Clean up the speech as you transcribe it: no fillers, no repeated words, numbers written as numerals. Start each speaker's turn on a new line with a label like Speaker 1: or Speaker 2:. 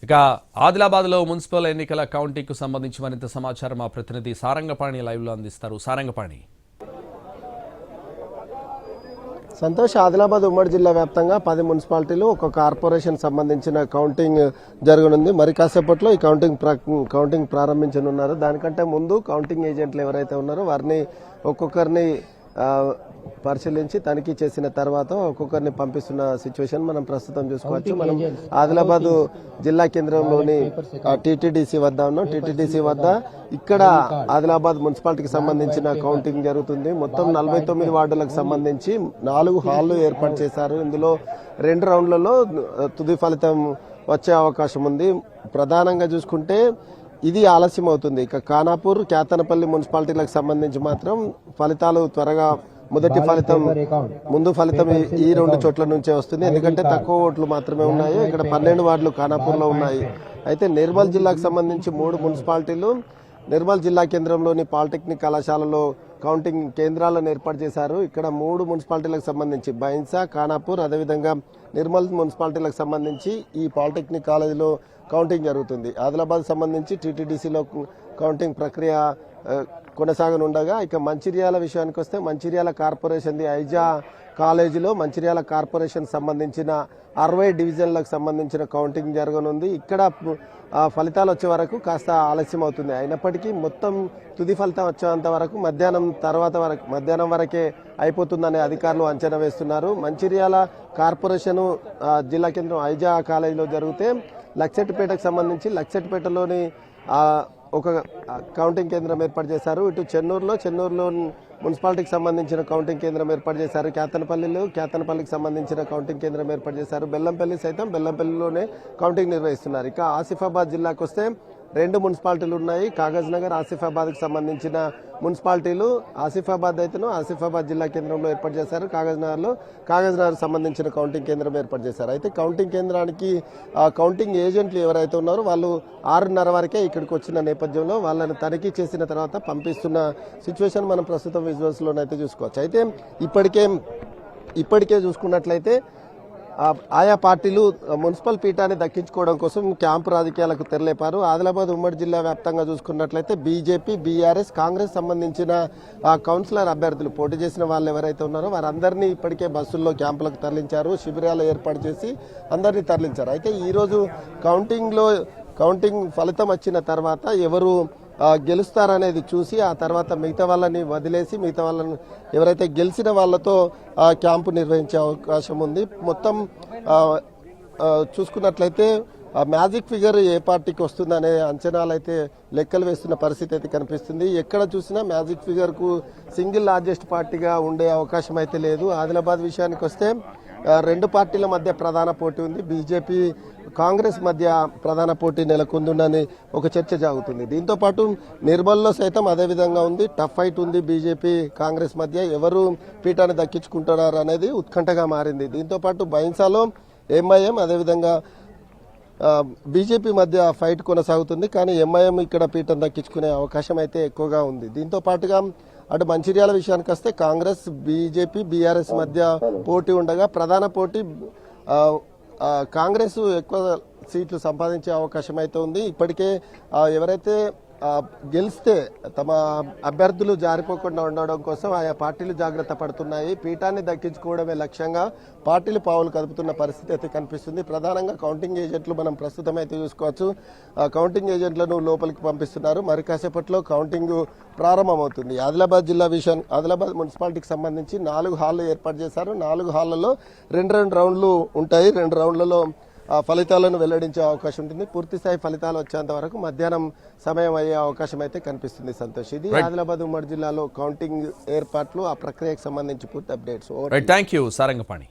Speaker 1: ఇక ఆదిలాబాద్లో మున్సిపల్ ఎన్నికల కౌంటింగ్కు సంబంధించి మరింత సమాచారం మా ప్రతినిధి సారంగపాణి లైవ్లో అందిస్తారు. సారంగపాణి.
Speaker 2: సంతోష్, ఆదిలాబాద్ ఉమ్మడి జిల్లా వ్యాప్తంగా 10 మున్సిపాలిటీలు ఒక కార్పొరేషన్ సంబంధించిన కౌంటింగ్ జరగనుంది. మరి కాసేపట్లో ఈ కౌంటింగ్ ప్రారంభించనున్నారు. దానికంటే ముందు కౌంటింగ్ ఏజెంట్లు ఎవరైతే ఉన్నారో వారిని ఒక్కొక్కరిని పరిశీలించి తనిఖీ చేసిన తర్వాత ఒక్కొక్కరిని పంపిస్తున్న సిచ్యువేషన్ మనం ప్రస్తుతం చూసుకోవచ్చు. మనం ఆదిలాబాద్ జిల్లా కేంద్రంలోని టీటీడీసీ వద్ద ఉన్నాం. టీటీడీసీ వద్ద ఇక్కడ ఆదిలాబాద్ మున్సిపాలిటీకి సంబంధించిన కౌంటింగ్ జరుగుతుంది. మొత్తం 49 వార్డులకు సంబంధించి 4 హాళ్లు ఏర్పాటు చేశారు. ఇందులో 2 రౌండ్లలో తుది ఫలితం వచ్చే అవకాశం ఉంది. ప్రధానంగా చూసుకుంటే ఇది ఆలస్యం అవుతుంది. ఇక ఖానాపూర్, కేతనపల్లి మున్సిపాలిటీలకు సంబంధించి మాత్రం ఫలితాలు త్వరగా ముందు ఫలితం ఈ 2 చోట్ల నుంచే వస్తుంది. ఎందుకంటే తక్కువ ఓట్లు మాత్రమే ఉన్నాయి. ఇక్కడ 12 వార్డులు ఖానాపూర్లో ఉన్నాయి. అయితే నిర్మల్ జిల్లాకు సంబంధించి 3 మున్సిపాలిటీలు నిర్మల్ జిల్లా కేంద్రంలోని పాలిటెక్నిక్ కళాశాలలో కౌంటింగ్ కేంద్రాలను ఏర్పాటు చేశారు. ఇక్కడ 3 మున్సిపాలిటీలకు సంబంధించి బైన్సా, ఖానాపూర్, అదేవిధంగా నిర్మల్ మున్సిపాలిటీలకు సంబంధించి ఈ పాలిటెక్నిక్ కాలేజీలో కౌంటింగ్ జరుగుతుంది. ఆదిలాబాద్ సంబంధించి టీటీడీసీలో కౌంటింగ్ ప్రక్రియ కొనసాగనుండగా ఇక మంచిర్యాల విషయానికి వస్తే మంచిర్యాల కార్పొరేషన్ ఐజా కాలేజీలో మంచిర్యాల కార్పొరేషన్ సంబంధించిన 60 డివిజన్లకు సంబంధించిన కౌంటింగ్ జరగనుంది. ఇక్కడ ఫలితాలు వచ్చే వరకు కాస్త ఆలస్యం అవుతుంది. అయినప్పటికీ మొత్తం తుది ఫలితం వచ్చేంత వరకు మధ్యాహ్నం వరకే అయిపోతుందనే అధికారులు అంచనా వేస్తున్నారు. మంచిర్యాల కార్పొరేషన్ జిల్లా కేంద్రం ఐజా కాలేజీలో జరిగితే లక్సెట్పేటకు సంబంధించి లక్సెట్పేటలోని ఒక కౌంటింగ్ కేంద్రం ఏర్పాటు చేశారు. ఇటు చెన్నూరులో మున్సిపాలిటీకి సంబంధించిన కౌంటింగ్ కేంద్రం ఏర్పాటు చేశారు. కేతనపల్లికి సంబంధించిన కౌంటింగ్ కేంద్రం ఏర్పాటు చేశారు. బెల్లంపల్లిలోనే కౌంటింగ్ నిర్వహిస్తున్నారు. ఇక ఆసిఫాబాద్ జిల్లాకు వస్తే 2 మున్సిపాలిటీలు ఉన్నాయి. కాగజ్ నగర్, ఆసిఫాబాద్కి సంబంధించిన మున్సిపాలిటీలు. ఆసిఫాబాద్ జిల్లా కేంద్రంలో ఏర్పాటు చేశారు. కాగజ్ నగర్ సంబంధించిన కౌంటింగ్ కేంద్రం ఏర్పాటు చేశారు. అయితే కౌంటింగ్ కేంద్రానికి కౌంటింగ్ ఏజెంట్లు ఎవరైతే ఉన్నారో వాళ్ళు 6:30 వరకే ఇక్కడికి వచ్చిన నేపథ్యంలో వాళ్ళని తనిఖీ చేసిన తర్వాత పంపిస్తున్న సిచ్యువేషన్ మనం ప్రస్తుతం విజువల్స్లోనైతే చూసుకోవచ్చు. అయితే ఇప్పటికే చూసుకున్నట్లయితే ఆయా పార్టీలు మున్సిపల్ పీఠాన్ని దక్కించుకోవడం కోసం క్యాంపు రాజకీయాలకు తెరలేపారు. ఆదిలాబాద్ ఉమ్మడి జిల్లా వ్యాప్తంగా చూసుకున్నట్లయితే బీజేపీ, బీఆర్ఎస్, కాంగ్రెస్ సంబంధించిన కౌన్సిలర్ అభ్యర్థులు పోటీ చేసిన వాళ్ళు ఎవరైతే ఉన్నారో వారందరినీ ఇప్పటికే బస్సుల్లో క్యాంపులకు తరలించారు. శిబిరాలు ఏర్పాటు చేసి అందరినీ తరలించారు. అయితే ఈరోజు కౌంటింగ్ ఫలితం వచ్చిన తర్వాత ఎవరు గెలుస్తారనేది చూసి ఆ తర్వాత మిగతా వాళ్ళని వదిలేసి మిగతా వాళ్ళని ఎవరైతే గెలిచిన వాళ్ళతో క్యాంపు నిర్వహించే అవకాశం ఉంది. మొత్తం చూసుకున్నట్లయితే మ్యాజిక్ ఫిగర్ ఏ పార్టీకి వస్తుందనే అంచనాలు అయితే లెక్కలు వేస్తున్న పరిస్థితి అయితే కనిపిస్తుంది. ఎక్కడ చూసినా మ్యాజిక్ ఫిగర్కు సింగిల్ లార్జెస్ట్ పార్టీగా ఉండే అవకాశం అయితే లేదు. ఆదిలాబాద్ విషయానికి వస్తే 2 పార్టీల మధ్య ప్రధాన పోటీ ఉంది. బీజేపీ, కాంగ్రెస్ మధ్య ప్రధాన పోటీ నెలకొందని ఒక చర్చ జరుగుతుంది. దీంతో పాటు నిర్మల్లో సైతం అదే విధంగా ఉంది. టఫ్ ఫైట్ ఉంది. బీజేపీ, కాంగ్రెస్ మధ్య ఎవరు పీఠాన్ని దక్కించుకుంటున్నారు అనేది ఉత్కంఠగా మారింది. దీంతో పాటు బైన్సాలో ఎంఐఎం అదేవిధంగా బీజేపీ మధ్య ఫైట్ కొనసాగుతుంది. కానీ ఎంఐఎం ఇక్కడ పీఠం దక్కించుకునే అవకాశం అయితే ఎక్కువగా ఉంది. దీంతో పాటుగా అటు మంచిర్యాల విషయానికి వస్తే కాంగ్రెస్, బీజేపీ, బీఆర్ఎస్ మధ్య పోటీ ఉండగా ప్రధాన పోటీ కాంగ్రెస్ ఎక్కువ సీట్లు సంపాదించే అవకాశం అయితే ఉంది. ఇప్పటికే ఎవరైతే గెలిస్తే తమ అభ్యర్థులు జారిపోకుండా ఉండడం కోసం ఆయా పార్టీలు జాగ్రత్త పడుతున్నాయి. పీఠాన్ని దక్కించుకోవడమే లక్ష్యంగా పార్టీలు పావులు కదుపుతున్న పరిస్థితి అయితే కనిపిస్తుంది. ప్రధానంగా కౌంటింగ్ ఏజెంట్లు మనం ప్రస్తుతం అయితే చూసుకోవచ్చు. కౌంటింగ్ ఏజెంట్లను లోపలికి పంపిస్తున్నారు. మరి కాసేపట్లో కౌంటింగ్ ప్రారంభమవుతుంది. ఆదిలాబాద్ మున్సిపాలిటీకి సంబంధించి 4 హాళ్లు ఏర్పాటు చేశారు. 4 హాళ్లలో 2 రౌండ్లు ఉంటాయి. 2 రౌండ్లలో ఫలితాలను వెల్లడించే అవకాశం ఉంటుంది. పూర్తిస్థాయి ఫలితాలు వచ్చేంత వరకు మధ్యాహ్నం సమయం అయ్యే అవకాశం అయితే కనిపిస్తుంది. సంతోష్, ఇది ఆదిలాబాద్ ఉమ్మడి జిల్లాలో కౌంటింగ్ ఏర్పాట్లు, ఆ ప్రక్రియకు సంబంధించి పూర్తి అప్డేట్స్.
Speaker 1: Thank you Sarangapani.